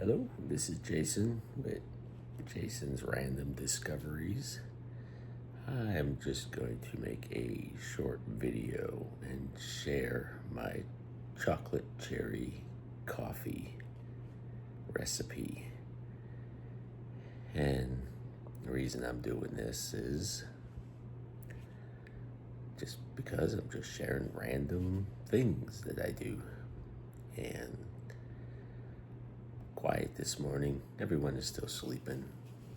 Hello, this is Jason with Jason's Random Discoveries. I am just going to make a short video and share my chocolate cherry coffee recipe. And the reason I'm doing this is just because I'm just sharing random things that I do. And quiet this morning. Everyone is still sleeping.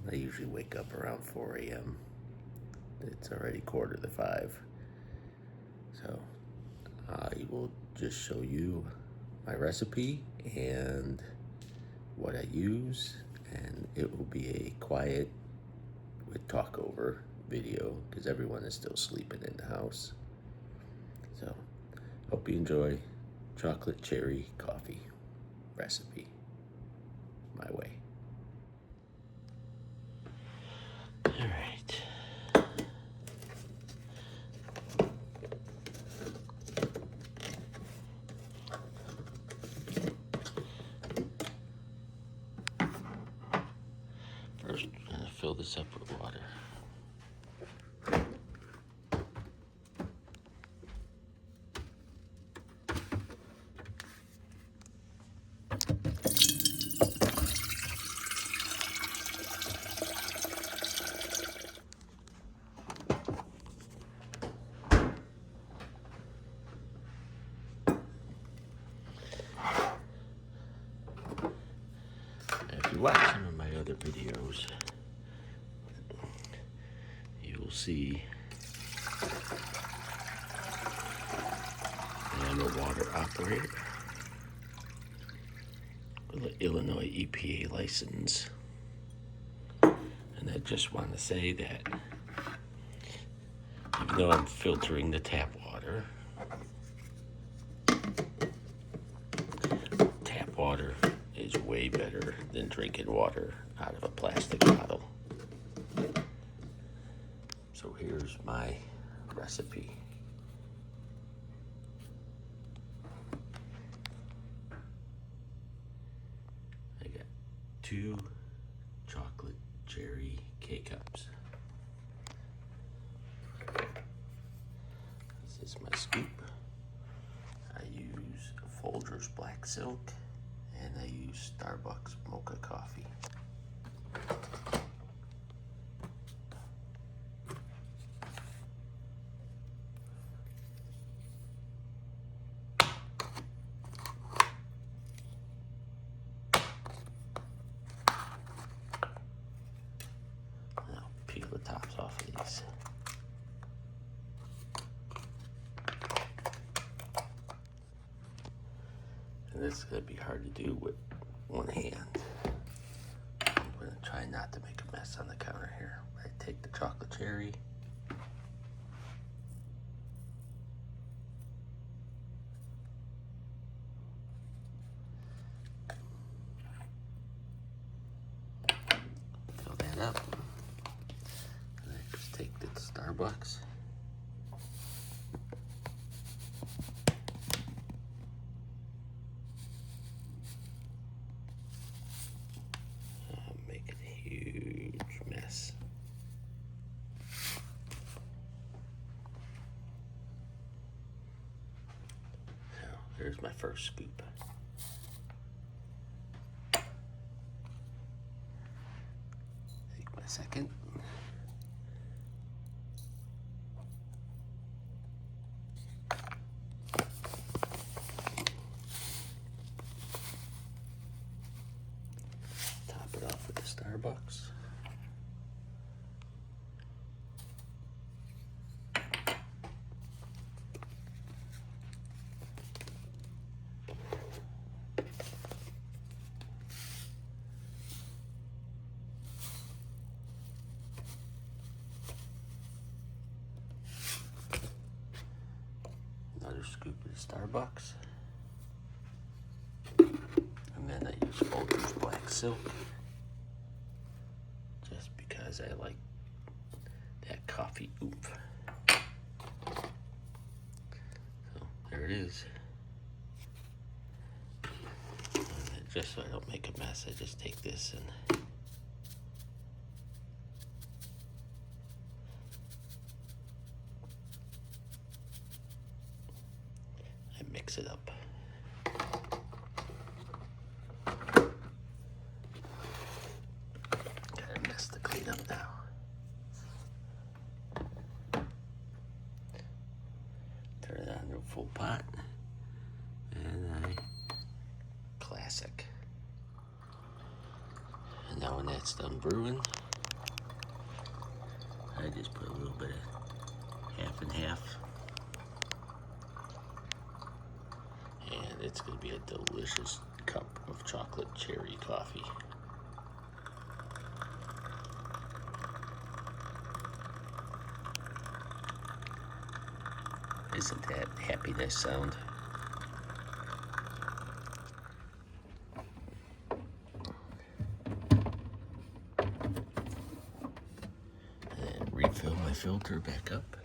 I usually wake up around 4 a.m. It's already 4:45. So I will just show you my recipe and what I use, and it will be a quiet with talk over video because everyone is still sleeping in the house. So hope you enjoy chocolate cherry coffee recipe my way. All right. First, I'm going to fill this up with water. If you watch some of my other videos, you will see that I'm a water operator with an Illinois EPA license. And I just want to say that even though I'm filtering the tap water, tap water is way better than drinking water out of a plastic bottle. So here's my recipe. I got 2 chocolate cherry K-Cups. This is my scoop. I use Folgers Black Silk, and I use Starbucks Mocha Coffee. Now peel the tops off of these. And this is going to be hard to do with one hand. I'm going to try not to make a mess on the counter here. I take the chocolate cherry. Fill that up. And I just take the Starbucks. Making a huge mess. So there's my first scoop. Take my second. Top it off with the Starbucks. Another scoop of the Starbucks. And then I use Folgers Black Silk. Just because I like that coffee oomph. So there it is. And just so I don't make a mess, I just take this and I mix it up. Got a mess to clean up now. Turn it on to a full pot, and I classic. And now when that's done brewing, I just put a little bit of half and half, and it's going to be a delicious cup of chocolate cherry coffee. Isn't that happiness sound? And refill my filter back up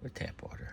with tap water.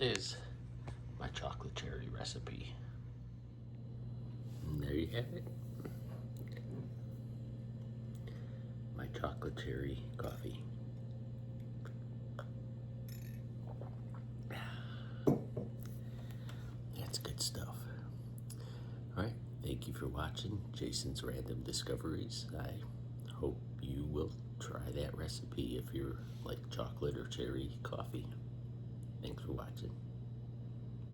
Is my chocolate cherry recipe. And there you have it. My chocolate cherry coffee. That's good stuff. All right, thank you for watching Jason's Random Discoveries. I hope you will try that recipe if you're like chocolate or cherry coffee. Thanks for watching.